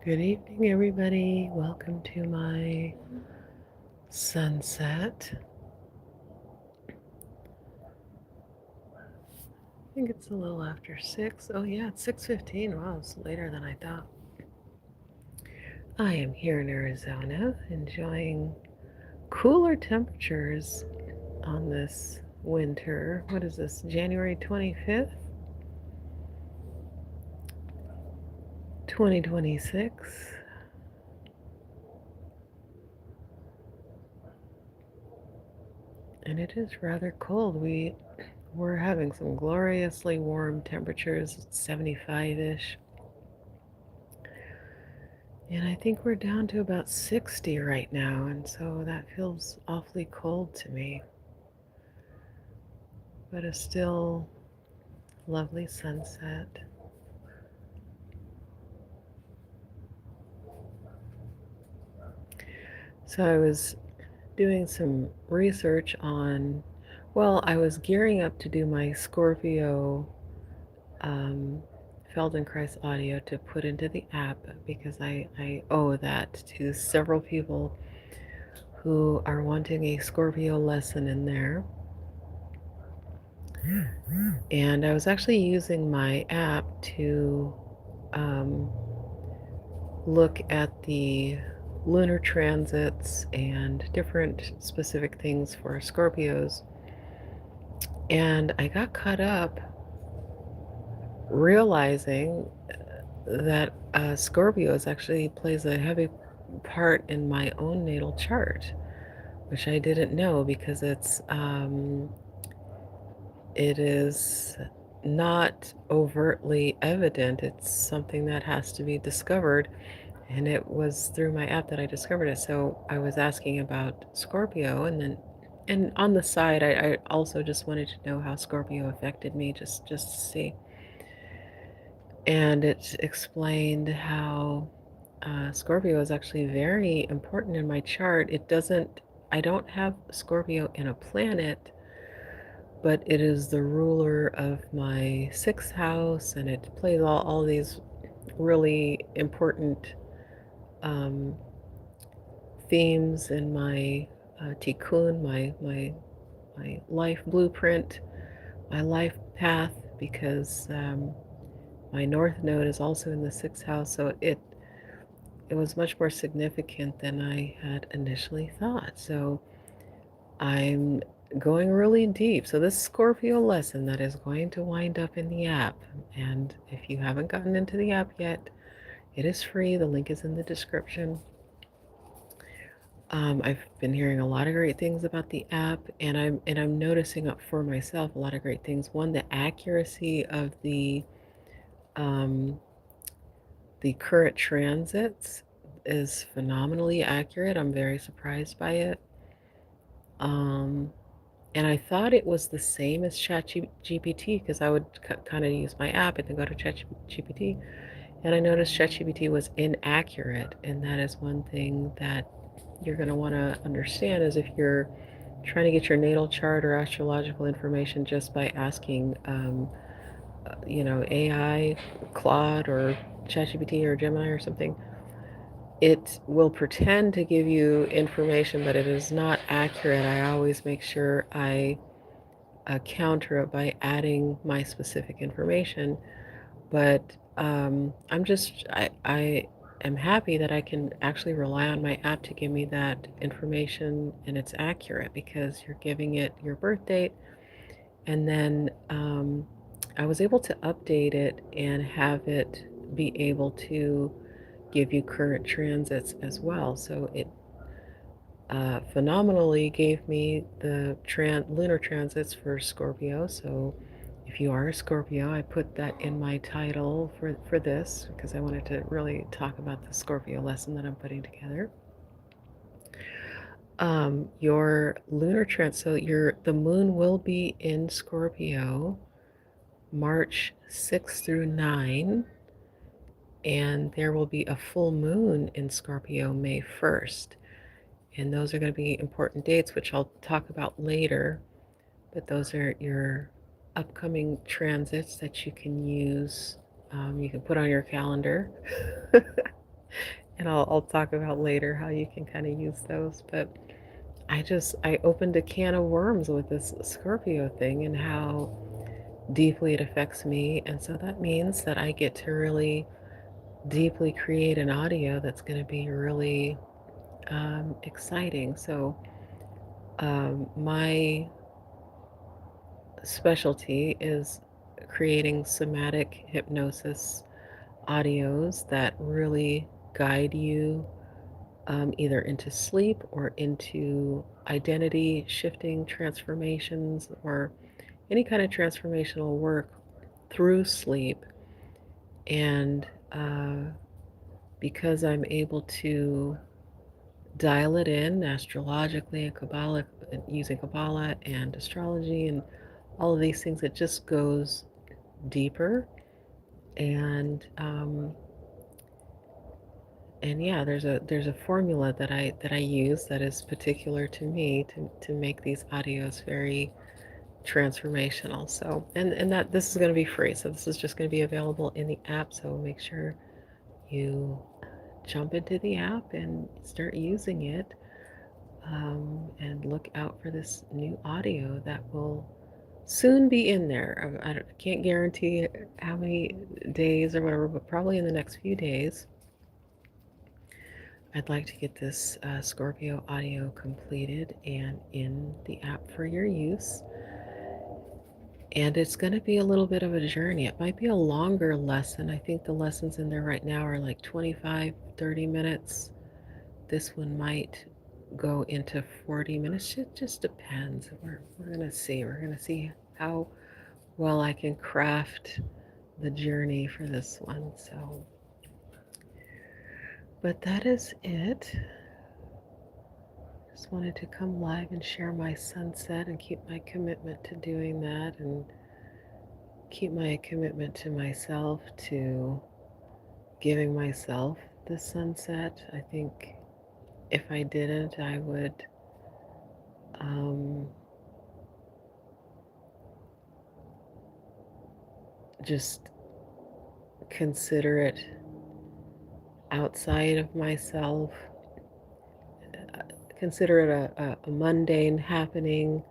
Good evening, everybody. Welcome to my sunset. I think it's a little after 6. Oh, yeah, it's 6:15. Wow, it's later than I thought. I am here in Arizona enjoying cooler temperatures on this winter. What is this, January 25th, 2026? And it is rather cold. We're having some gloriously warm temperatures, 75-ish. And I think we're down to about 60 right now, and so that feels awfully cold to me. But a still lovely sunset. So I was doing some research on, well, I was gearing up to do my Scorpio um, Feldenkrais audio to put into the app because I owe that to several people who are wanting a Scorpio lesson in there. And I was actually using my app to um, look at the lunar transits and different specific things for Scorpios. And I got caught up realizing that Scorpios actually plays a heavy part in my own natal chart, which I didn't know because it is not overtly evident. It's something that has to be discovered, and it was through my app that I discovered it. So I was asking about Scorpio, and on the side, I also just wanted to know how Scorpio affected me, just to see. And it explained how Scorpio is actually very important in my chart. I don't have Scorpio in a planet, but it is the ruler of my sixth house, and it plays all these really important um, themes in my tikkun, my life blueprint, my life path, because my north node is also in the sixth house, so it was much more significant than I had initially thought. So I'm going really deep. So this Scorpio lesson that is going to wind up in the app, and if you haven't gotten into the app yet, it is free. The link is in the description. I've been hearing a lot of great things about the app, and I'm noticing up for myself a lot of great things. One, the accuracy of um, the current transits is phenomenally accurate. I'm very surprised by it. Um, and I thought it was the same as ChatGPT because I would kind of use my app and then go to ChatGPT, and I noticed ChatGPT was inaccurate, and that is one thing that you're going to want to understand is if you're trying to get your natal chart or astrological information just by asking, AI, Claude, or ChatGPT or Gemini or something, it will pretend to give you information, but it is not accurate. I always make sure I counter it by adding my specific information. But I am happy that I can actually rely on my app to give me that information and it's accurate because you're giving it your birth date. And then I was able to update it and have it be able to give you current transits as well. So it phenomenally gave me the lunar transits for Scorpio. So if you are a Scorpio, I put that in my title for this because I wanted to really talk about the Scorpio lesson that I'm putting together. Your lunar transit, so the moon will be in Scorpio March 6 through 9, and there will be a full moon in Scorpio May 1st. And those are going to be important dates, which I'll talk about later. But those are your upcoming transits that you can use. You can put on your calendar. And I'll talk about later how you can kind of use those. But I opened a can of worms with this Scorpio thing and how deeply it affects me. And so that means that I get to really deeply create an audio that's going to be really exciting. So my specialty is creating somatic hypnosis audios that really guide you either into sleep or into identity shifting transformations or any kind of transformational work through sleep. And because I'm able to dial it in astrologically and Kabbalah, using Kabbalah and astrology and all of these things, it just goes deeper. And yeah, there's a formula that I use that is particular to me to make these audios very transformational. So and that this is going to be free. So this is just going to be available in the app. So make sure you jump into the app and start using it. And look out for this new audio that will soon be in there. I can't guarantee how many days or whatever, but probably in the next few days. I'd like to get this Scorpio audio completed and in the app for your use. And it's going to be a little bit of a journey. It might be a longer lesson. I think the lessons in there right now are like 25, 30 minutes. This one might go into 40 minutes. It just depends. We're going to see. We're going to see how well I can craft the journey for this one. So, but that is it. Just wanted to come live and share my sunset and keep my commitment to doing that and keep my commitment to myself, to giving myself the sunset. I think if I didn't, I would um, just consider it outside of myself, consider it a mundane happening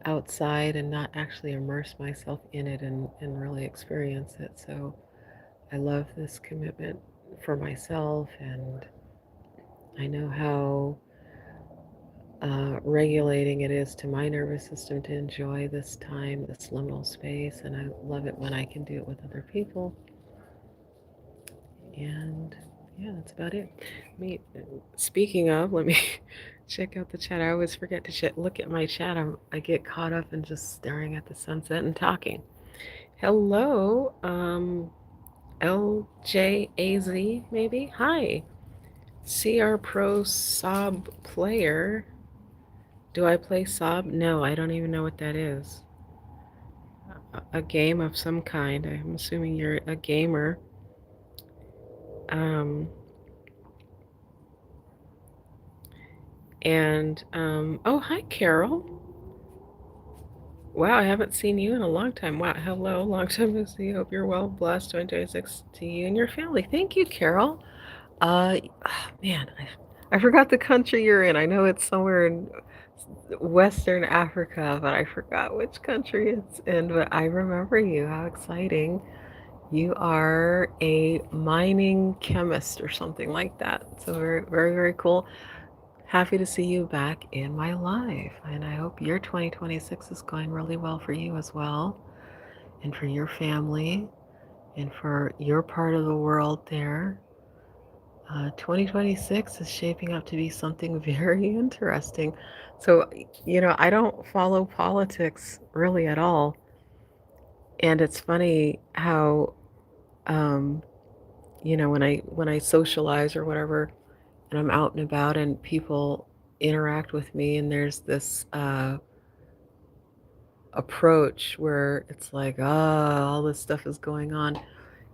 outside and not actually immerse myself in it and really experience it. So I love this commitment for myself, and I know how regulating it is to my nervous system to enjoy this time, this liminal space, and I love it when I can do it with other people. And yeah, that's about it. Me, speaking of, let me check out the chat. I always forget to look at my chat. I get caught up in just staring at the sunset and talking. Hello, LJAZ, maybe? Hi. CR Pro Sob player. Do I play Sob? No, I don't even know what that is. A game of some kind. I'm assuming you're a gamer. Um, oh, hi, Carol. Wow, I haven't seen you in a long time. Wow, hello, long time no see. Hope you're well. Blessed 2026 to you and your family. Thank you, Carol. Man, I forgot the country you're in. I know it's somewhere in Western Africa, but I forgot which country it's in. But I remember you. How exciting. You are a mining chemist or something like that. So very, very, very cool. Happy to see you back in my life. And I hope your 2026 is going really well for you as well, and for your family, and for your part of the world there. 2026 is shaping up to be something very interesting. So, I don't follow politics really at all. And it's funny how, um, when I socialize or whatever, and I'm out and about and people interact with me, and there's this approach where it's like, all this stuff is going on.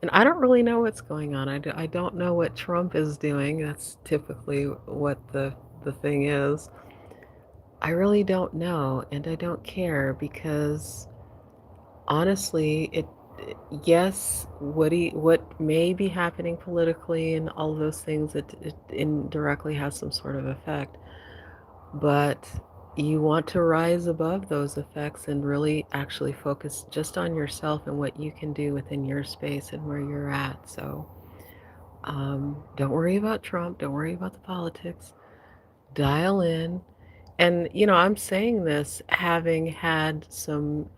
And I don't really know what's going on. I don't know what Trump is doing. That's typically what the thing is. I really don't know, and I don't care because honestly, yes, what may be happening politically and all of those things, it indirectly has some sort of effect, but you want to rise above those effects and really actually focus just on yourself and what you can do within your space and where you're at. So don't worry about Trump. Don't worry about the politics. Dial in. And, I'm saying this having had some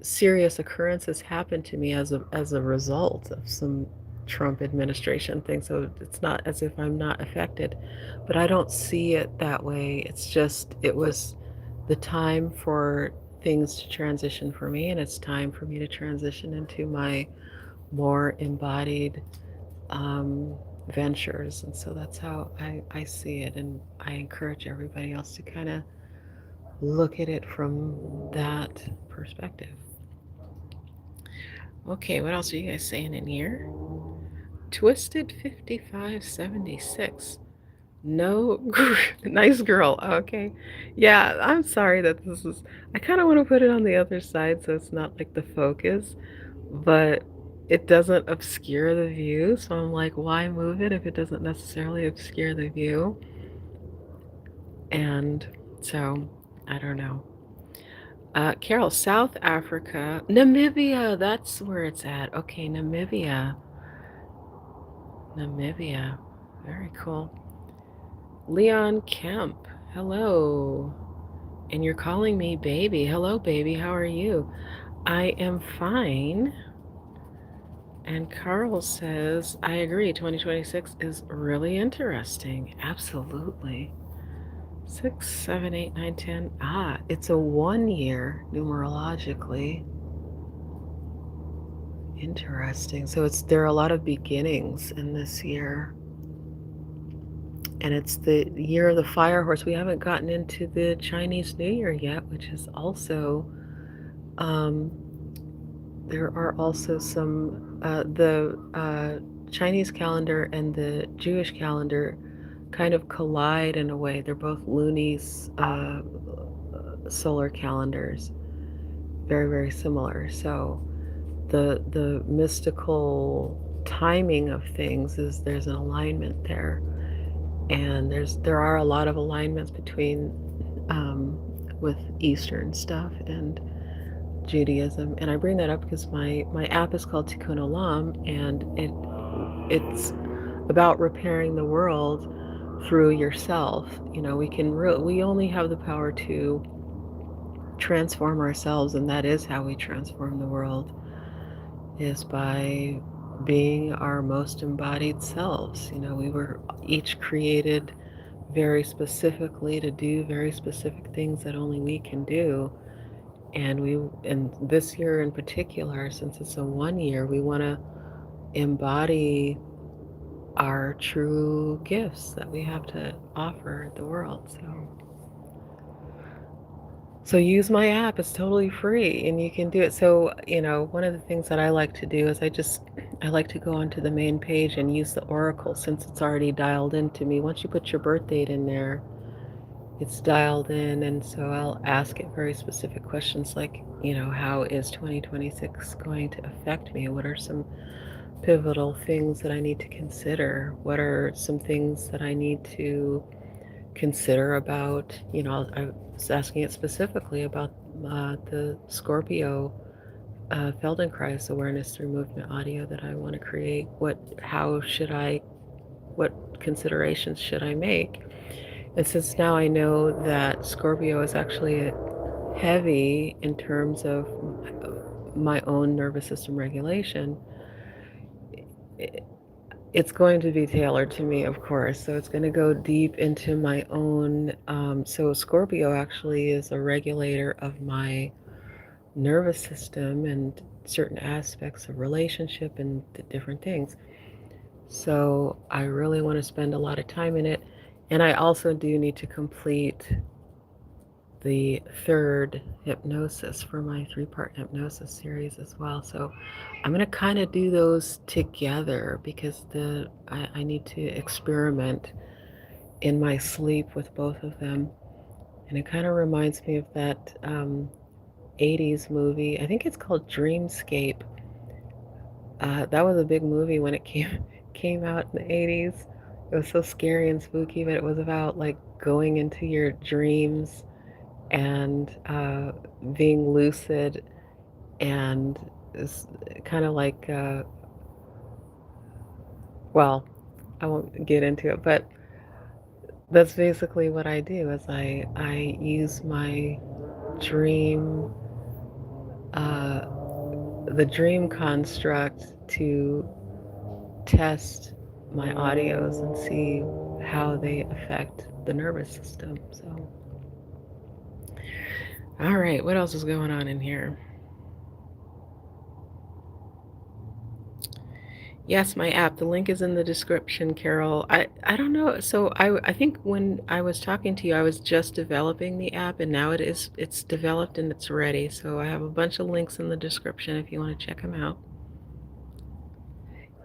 serious occurrences happen to me as a result of some Trump administration things. So it's not as if I'm not affected, but I don't see it that way. It's just it was the time for things to transition for me, and it's time for me to transition into my more embodied um, ventures. And so that's how I see it, and I encourage everybody else to kind of look at it from that perspective. Okay, what else are you guys saying in here? Twisted 5576. No, nice girl. Okay. Yeah, I'm sorry that this is. I kind of want to put it on the other side so it's not like the focus, but it doesn't obscure the view. So I'm like, why move it if it doesn't necessarily obscure the view? And so, I don't know. Carol, South Africa, Namibia, that's where it's at. Okay, Namibia. Namibia. Very cool. Leon Kemp. Hello. And you're calling me baby. Hello, baby. How are you? I am fine. And Carl says, I agree. 2026 is really interesting. Absolutely. 6, 7, 8, 9, 10. Ah, it's a 1 year numerologically. Interesting. So there are a lot of beginnings in this year. And it's the year of the fire horse. We haven't gotten into the Chinese New Year yet, which is also, um, there are also some, the Chinese calendar and the Jewish calendar kind of collide in a way. They're both loonies, solar calendars, very, very similar. So the mystical timing of things is there's an alignment there. And there are a lot of alignments between um, with Eastern stuff and Judaism. And I bring that up because my app is called Tikkun Olam, and it's about repairing the world through yourself. We only have the power to transform ourselves, and that is how we transform the world, is by being our most embodied selves. We were each created very specifically to do very specific things that only we can do. And this year in particular, since it's a 1 year, we want to embody our true gifts that we have to offer the world. So use my app. It's totally free and you can do it. So, one of the things that I like to do is I like to go onto the main page and use the oracle since it's already dialed into me. Once you put your birth date in there, it's dialed in, and so I'll ask it very specific questions like, how is 2026 going to affect me? What are some pivotal things that I need to consider? What are some things that I need to consider about, I was asking it specifically about the Scorpio Feldenkrais awareness through movement audio that I want to create. What considerations should I make? And since now I know that Scorpio is actually heavy in terms of my own nervous system regulation, it's going to be tailored to me, of course. So it's going to go deep into my own. So Scorpio actually is a regulator of my nervous system and certain aspects of relationship and different things. So I really want to spend a lot of time in it. And I also do need to complete the third hypnosis for my 3-part hypnosis series as well. So I'm going to kind of do those together because I need to experiment in my sleep with both of them. And it kind of reminds me of that 80s movie. I think it's called Dreamscape. That was a big movie when it came out in the 80s. It was so scary and spooky, but it was about like going into your dreams and being lucid, and it's kind of like well, I won't get into it, but that's basically what I do is I use my dream uh, the dream construct to test my audios and see how they affect the nervous system. So, all right, what else is going on in here? Yes, my app. The link is in the description, Carol. I don't know. So I think when I was talking to you, I was just developing the app, and now it's developed and it's ready. So I have a bunch of links in the description if you want to check them out.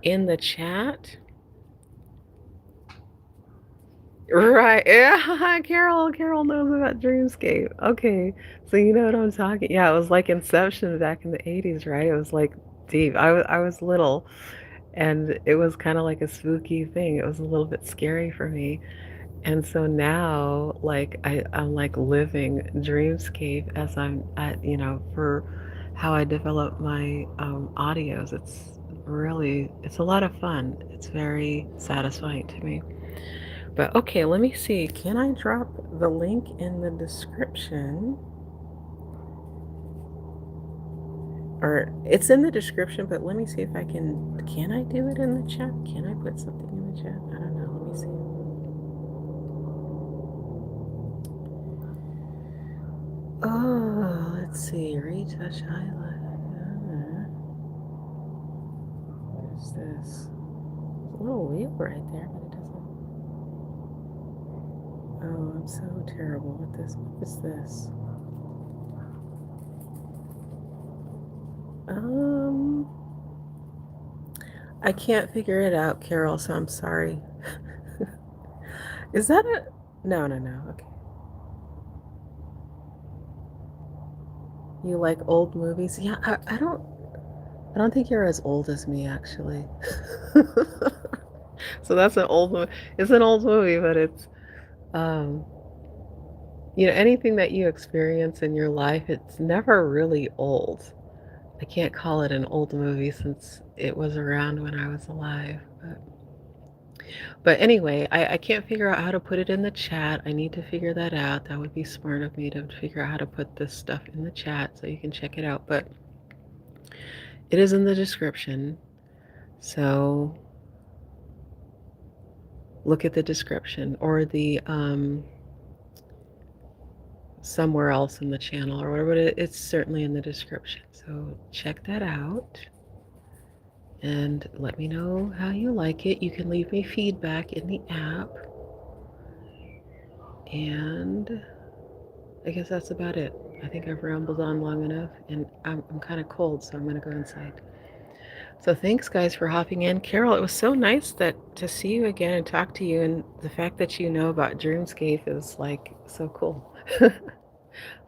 In the chat. Right. Yeah, Carol knows about Dreamscape. Okay. So you know what I'm talking. Yeah, it was like Inception back in the 80s, right? It was like deep. I was little, and it was kind of like a spooky thing. It was a little bit scary for me. And so now, like I'm like living Dreamscape as I'm at, for how I develop my audios. It's a lot of fun. It's very satisfying to me. But okay, let me see. Can I drop the link in the description? Or it's in the description, but let me see if I can I do it in the chat? Can I put something in the chat? I don't know. Let me see. Oh, let's see. Retouch highlight. There's this. There's a little wheel right there, but it doesn't. Oh, I'm so terrible with this. What is this? I can't figure it out, Carol, so I'm sorry. Is that a... No, no, no. Okay. You like old movies? Yeah, I don't think you're as old as me, actually. So that's an old movie. It's an old movie, but it's um, anything that you experience in your life, it's never really old. I can't call it an old movie since it was around when I was alive. But anyway, I can't figure out how to put it in the chat. I need to figure that out. That would be smart of me to figure out how to put this stuff in the chat so you can check it out. But it is in the description. So look at the description or the somewhere else in the channel or whatever. It's certainly in the description. So check that out and let me know how you like it. You can leave me feedback in the app. And I guess that's about it. I think I've rambled on long enough, and I'm kind of cold, so I'm going to go inside. So thanks, guys, for hopping in. Carol, it was so nice to see you again and talk to you, and the fact that you know about Dreamscape is like so cool.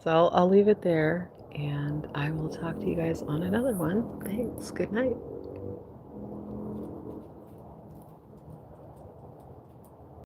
So I'll leave it there, and I will talk to you guys on another one. Thanks. Good night.